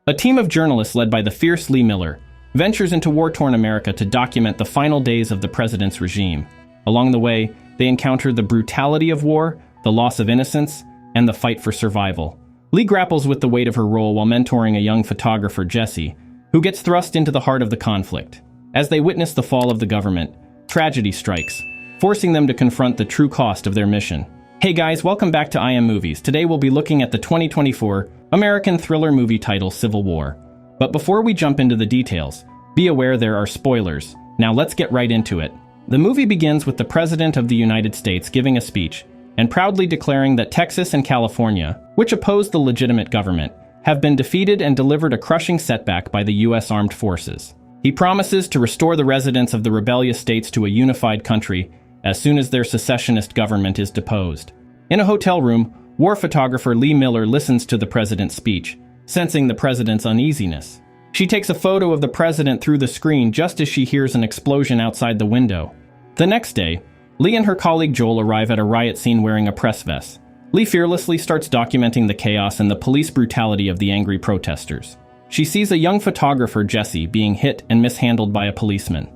A team of journalists led by the fierce Lee Miller ventures into war-torn America to document the final days of the president's regime. Along the way, they encounter the brutality of war, the loss of innocence, and the fight for survival. Lee grapples with the weight of her role while mentoring a young photographer, Jesse, who gets thrust into the heart of the conflict. As they witness the fall of the government, tragedy strikes, forcing them to confront the true cost of their mission. Hey guys, welcome back to IM Movies. Today we'll be looking at the 2024 American thriller movie title Civil War. But before we jump into the details, be aware there are spoilers. Now let's get right into it. The movie begins with the President of the United States giving a speech and proudly declaring that Texas and California, which oppose the legitimate government, have been defeated and delivered a crushing setback by the U.S. Armed Forces. He promises to restore the residents of the rebellious states to a unified country as soon as their secessionist government is deposed. In a hotel room, war photographer Lee Miller listens to the president's speech, sensing the president's uneasiness. She takes a photo of the president through the screen just as she hears an explosion outside the window. The next day, Lee and her colleague Joel arrive at a riot scene wearing a press vest. Lee fearlessly starts documenting the chaos and the police brutality of the angry protesters. She sees a young photographer, Jesse, being hit and mishandled by a policeman.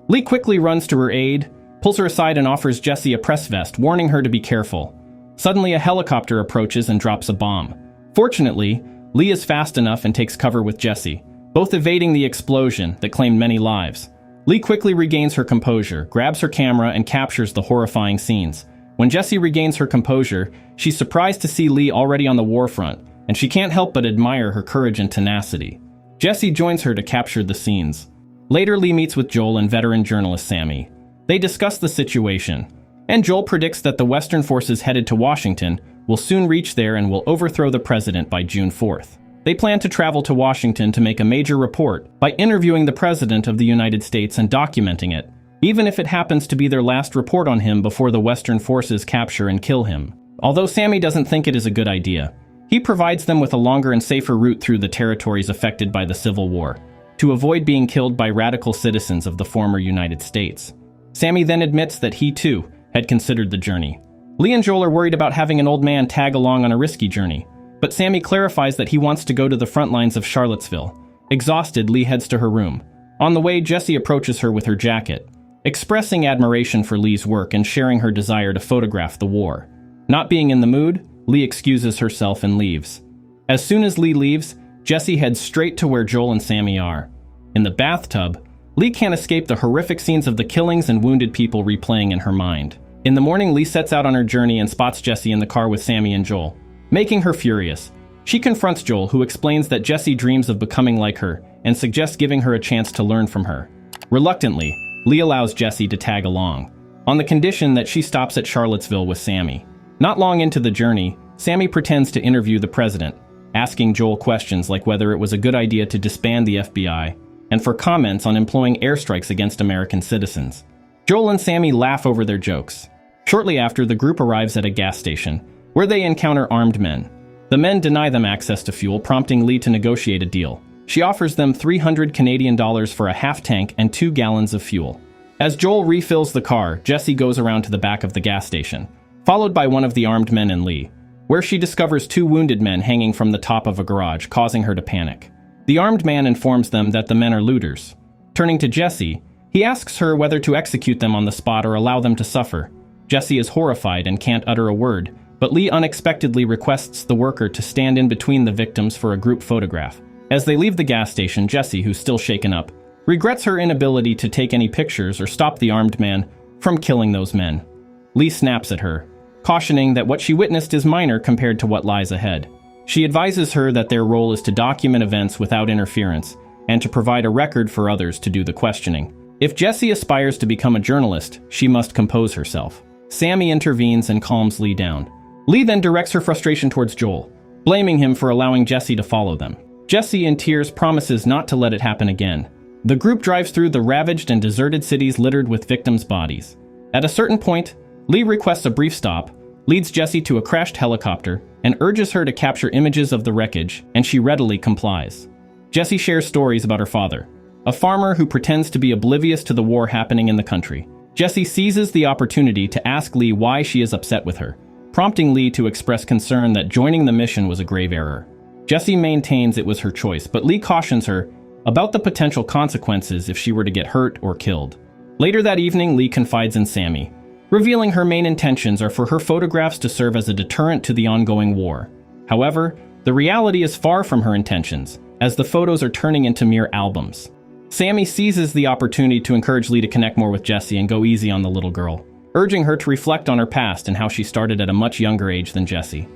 Lee quickly runs to her aid, pulls her aside and offers Jesse a press vest, warning her to be careful. Suddenly, a helicopter approaches and drops a bomb. Fortunately, Lee is fast enough and takes cover with Jesse, both evading the explosion that claimed many lives. Lee quickly regains her composure, grabs her camera, and captures the horrifying scenes. When Jesse regains her composure, she's surprised to see Lee already on the war front, and she can't help but admire her courage and tenacity. Jesse joins her to capture the scenes. Later, Lee meets with Joel and veteran journalist Sammy. They discuss the situation, and Joel predicts that the Western forces headed to Washington will soon reach there and will overthrow the president by June 4th. They plan to travel to Washington to make a major report by interviewing the President of the United States and documenting it, even if it happens to be their last report on him before the Western forces capture and kill him. Although Sammy doesn't think it is a good idea, he provides them with a longer and safer route through the territories affected by the Civil War, to avoid being killed by radical citizens of the former United States. Sammy then admits that he, too, had considered the journey. Lee and Joel are worried about having an old man tag along on a risky journey, but Sammy clarifies that he wants to go to the front lines of Charlottesville. Exhausted, Lee heads to her room. On the way, Jesse approaches her with her jacket, expressing admiration for Lee's work and sharing her desire to photograph the war. Not being in the mood, Lee excuses herself and leaves. As soon as Lee leaves, Jesse heads straight to where Joel and Sammy are. In the bathtub, Lee can't escape the horrific scenes of the killings and wounded people replaying in her mind. In the morning, Lee sets out on her journey and spots Jesse in the car with Sammy and Joel, making her furious. She confronts Joel, who explains that Jesse dreams of becoming like her and suggests giving her a chance to learn from her. Reluctantly, Lee allows Jesse to tag along, on the condition that she stops at Charlottesville with Sammy. Not long into the journey, Sammy pretends to interview the president, asking Joel questions like whether it was a good idea to disband the FBI and for comments on employing airstrikes against American citizens. Joel and Sammy laugh over their jokes. Shortly after, the group arrives at a gas station, where they encounter armed men. The men deny them access to fuel, prompting Lee to negotiate a deal. She offers them $300 Canadian for a half tank and 2 gallons of fuel. As Joel refills the car, Jesse goes around to the back of the gas station, followed by one of the armed men and Lee, where she discovers 2 wounded men hanging from the top of a garage, causing her to panic. The armed man informs them that the men are looters. Turning to Jesse, he asks her whether to execute them on the spot or allow them to suffer. Jesse is horrified and can't utter a word, but Lee unexpectedly requests the worker to stand in between the victims for a group photograph. As they leave the gas station, Jesse, who's still shaken up, regrets her inability to take any pictures or stop the armed man from killing those men. Lee snaps at her, cautioning that what she witnessed is minor compared to what lies ahead. She advises her that their role is to document events without interference and to provide a record for others to do the questioning. If Jesse aspires to become a journalist, she must compose herself. Sammy intervenes and calms Lee down. Lee then directs her frustration towards Joel, blaming him for allowing Jesse to follow them. Jesse, in tears, promises not to let it happen again. The group drives through the ravaged and deserted cities littered with victims' bodies. At a certain point, Lee requests a brief stop, leads Jesse to a crashed helicopter, and urges her to capture images of the wreckage, and she readily complies. Jesse shares stories about her father, a farmer who pretends to be oblivious to the war happening in the country. Jesse seizes the opportunity to ask Lee why she is upset with her, prompting Lee to express concern that joining the mission was a grave error. Jessie maintains it was her choice, but Lee cautions her about the potential consequences if she were to get hurt or killed. Later that evening, Lee confides in Sammy, revealing her main intentions are for her photographs to serve as a deterrent to the ongoing war. However, the reality is far from her intentions, as the photos are turning into mere albums. Sammy seizes the opportunity to encourage Lee to connect more with Jessie and go easy on the little girl, urging her to reflect on her past and how she started at a much younger age than Jessie.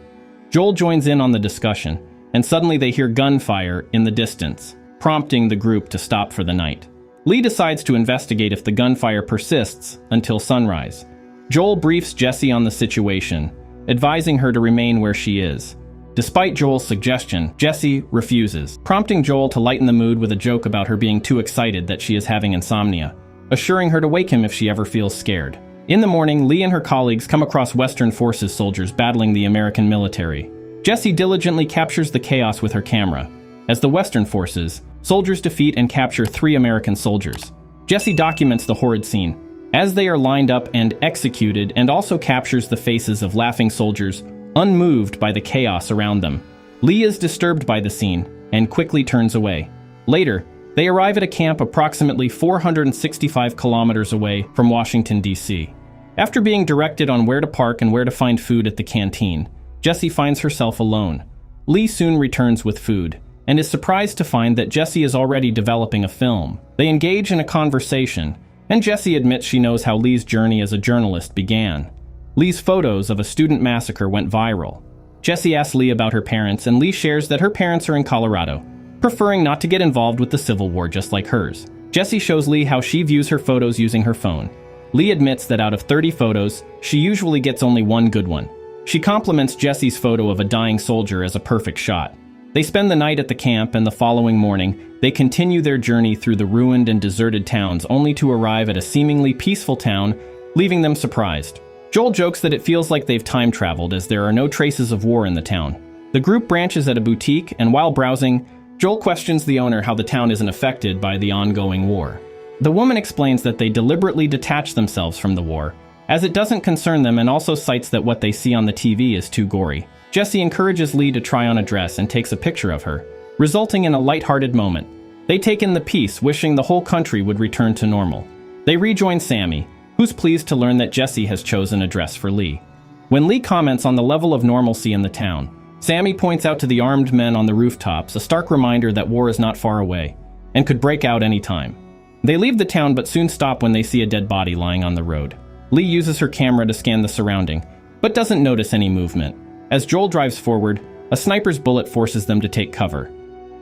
Joel joins in on the discussion, and suddenly they hear gunfire in the distance, prompting the group to stop for the night. Lee decides to investigate if the gunfire persists until sunrise. Joel briefs Jessie on the situation, advising her to remain where she is. Despite Joel's suggestion, Jessie refuses, prompting Joel to lighten the mood with a joke about her being too excited that she is having insomnia, assuring her to wake him if she ever feels scared. In the morning, Lee and her colleagues come across Western Forces soldiers battling the American military. Jessie diligently captures the chaos with her camera. As the Western Forces, soldiers defeat and capture 3 American soldiers. Jessie documents the horrid scene, as they are lined up and executed, and also captures the faces of laughing soldiers, unmoved by the chaos around them. Lee is disturbed by the scene and quickly turns away. Later, they arrive at a camp approximately 465 kilometers away from Washington, D.C. After being directed on where to park and where to find food at the canteen, Jessie finds herself alone. Lee soon returns with food and is surprised to find that Jessie is already developing a film. They engage in a conversation, and Jessie admits she knows how Lee's journey as a journalist began. Lee's photos of a student massacre went viral. Jessie asks Lee about her parents, and Lee shares that her parents are in Colorado, preferring not to get involved with the Civil War just like hers. Jessie shows Lee how she views her photos using her phone. Lee admits that out of 30 photos, she usually gets only one good one. She compliments Jessie's photo of a dying soldier as a perfect shot. They spend the night at the camp, and the following morning, they continue their journey through the ruined and deserted towns, only to arrive at a seemingly peaceful town, leaving them surprised. Joel jokes that it feels like they've time traveled as there are no traces of war in the town. The group branches at a boutique, and while browsing, Joel questions the owner how the town isn't affected by the ongoing war. The woman explains that they deliberately detach themselves from the war, as it doesn't concern them, and also cites that what they see on the TV is too gory. Jessie encourages Lee to try on a dress and takes a picture of her, resulting in a lighthearted moment. They take in the piece, wishing the whole country would return to normal. They rejoin Sammy, who's pleased to learn that Jessie has chosen a dress for Lee. When Lee comments on the level of normalcy in the town, Sammy points out to the armed men on the rooftops a stark reminder that war is not far away and could break out any time. They leave the town but soon stop when they see a dead body lying on the road. Lee uses her camera to scan the surrounding, but doesn't notice any movement. As Joel drives forward, a sniper's bullet forces them to take cover.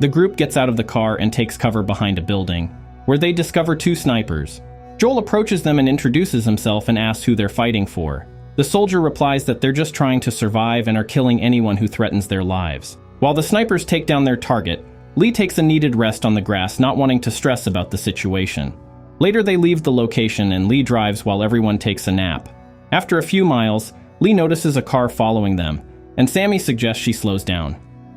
The group gets out of the car and takes cover behind a building, where they discover 2 snipers. Joel approaches them and introduces himself and asks who they're fighting for. The soldier replies that they're just trying to survive and are killing anyone who threatens their lives. While the snipers take down their target, Lee takes a needed rest on the grass, not wanting to stress about the situation. Later they leave the location and Lee drives while everyone takes a nap. After a few miles, Lee notices a car following them, and Sammy suggests she slows down.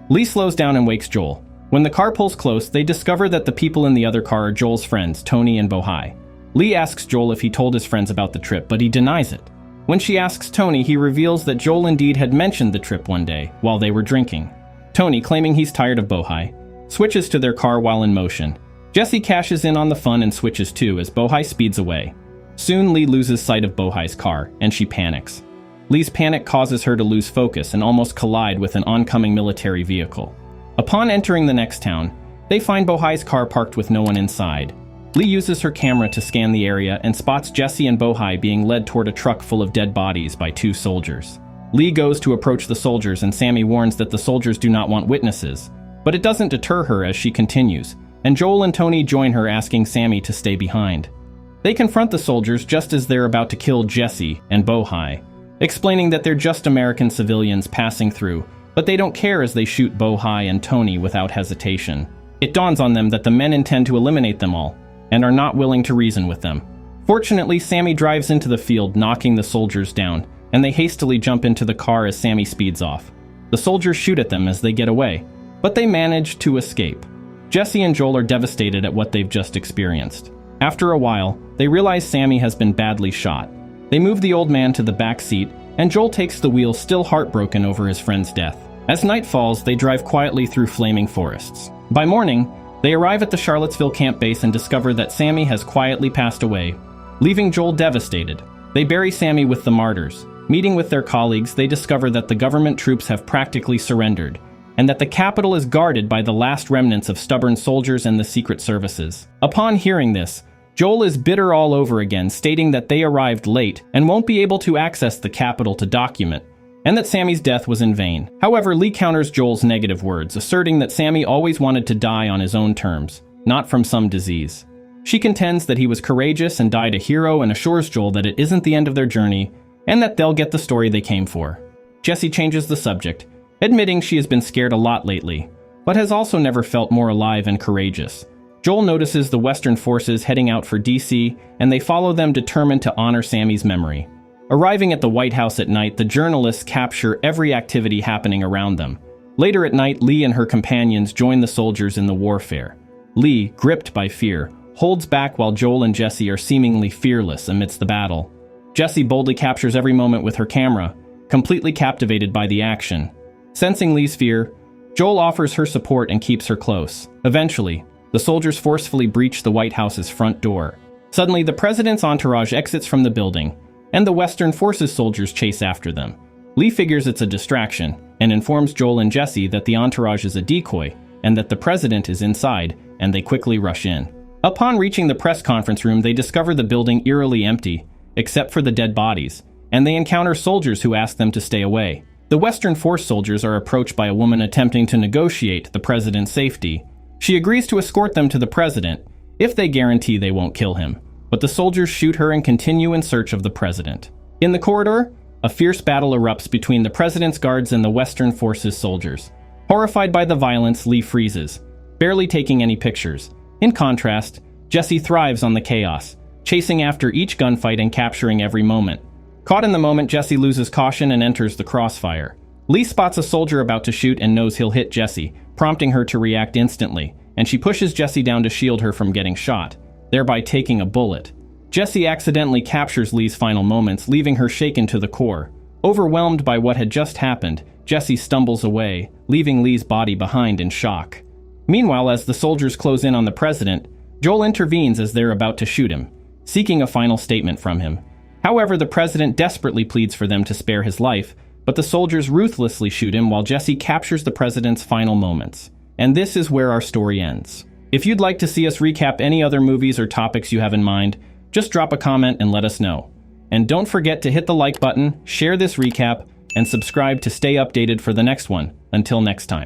Lee slows down and wakes Joel. When the car pulls close, they discover that the people in the other car are Joel's friends, Tony and Bohai. Lee asks Joel if he told his friends about the trip, but he denies it. When she asks Tony, he reveals that Joel indeed had mentioned the trip one day while they were drinking. Tony, claiming he's tired of Bohai, switches to their car while in motion. Jessie cashes in on the fun and switches too as Bohai speeds away. Soon Lee loses sight of Bohai's car, and she panics. Lee's panic causes her to lose focus and almost collide with an oncoming military vehicle. Upon entering the next town, they find Bohai's car parked with no one inside. Lee uses her camera to scan the area and spots Jessie and Bohai being led toward a truck full of dead bodies by 2 soldiers. Lee goes to approach the soldiers, and Sammy warns that the soldiers do not want witnesses, but it doesn't deter her as she continues, and Joel and Tony join her, asking Sammy to stay behind. They confront the soldiers just as they're about to kill Jessie and Bohai, explaining that they're just American civilians passing through, but they don't care as they shoot Bohai and Tony without hesitation. It dawns on them that the men intend to eliminate them all, and are not willing to reason with them. Fortunately, Sammy drives into the field, knocking the soldiers down, and they hastily jump into the car as Sammy speeds off. The soldiers shoot at them as they get away, but they manage to escape. Jessie and Joel are devastated at what they've just experienced. After a while, they realize Sammy has been badly shot. They move the old man to the back seat, and Joel takes the wheel, still heartbroken over his friend's death. As night falls, they drive quietly through flaming forests. By morning, they arrive at the Charlottesville camp base and discover that Sammy has quietly passed away, leaving Joel devastated. They bury Sammy with the martyrs. Meeting with their colleagues, they discover that the government troops have practically surrendered, and that the capital is guarded by the last remnants of stubborn soldiers and the secret services. Upon hearing this, Joel is bitter all over again, stating that they arrived late and won't be able to access the capital to document, and that Sammy's death was in vain. However, Lee counters Joel's negative words, asserting that Sammy always wanted to die on his own terms, not from some disease. She contends that he was courageous and died a hero and assures Joel that it isn't the end of their journey and that they'll get the story they came for. Jessie changes the subject, admitting she has been scared a lot lately, but has also never felt more alive and courageous. Joel notices the Western forces heading out for DC, and they follow them determined to honor Sammy's memory. Arriving at the White House at night, the journalists capture every activity happening around them. Later at night, Lee and her companions join the soldiers in the warfare. Lee, gripped by fear, holds back while Joel and Jessie are seemingly fearless amidst the battle. Jessie boldly captures every moment with her camera, completely captivated by the action. Sensing Lee's fear, Joel offers her support and keeps her close. Eventually, the soldiers forcefully breach the White House's front door. Suddenly, the president's entourage exits from the building, and the Western Forces soldiers chase after them. Lee figures it's a distraction, and informs Joel and Jessie that the entourage is a decoy, and that the president is inside, and they quickly rush in. Upon reaching the press conference room, they discover the building eerily empty, except for the dead bodies, and they encounter soldiers who ask them to stay away. The Western Force soldiers are approached by a woman attempting to negotiate the president's safety. She agrees to escort them to the president, if they guarantee they won't kill him, but the soldiers shoot her and continue in search of the president. In the corridor, a fierce battle erupts between the president's guards and the Western Forces soldiers. Horrified by the violence, Lee freezes, barely taking any pictures. In contrast, Jessie thrives on the chaos, chasing after each gunfight and capturing every moment. Caught in the moment, Jessie loses caution and enters the crossfire. Lee spots a soldier about to shoot and knows he'll hit Jessie, prompting her to react instantly, and she pushes Jessie down to shield her from getting shot, thereby taking a bullet. Jessie accidentally captures Lee's final moments, leaving her shaken to the core. Overwhelmed by what had just happened, Jessie stumbles away, leaving Lee's body behind in shock. Meanwhile, as the soldiers close in on the president, Joel intervenes as they're about to shoot him, seeking a final statement from him. However, the president desperately pleads for them to spare his life, but the soldiers ruthlessly shoot him while Jessie captures the president's final moments. And this is where our story ends. If you'd like to see us recap any other movies or topics you have in mind, just drop a comment and let us know. And don't forget to hit the like button, share this recap, and subscribe to stay updated for the next one. Until next time.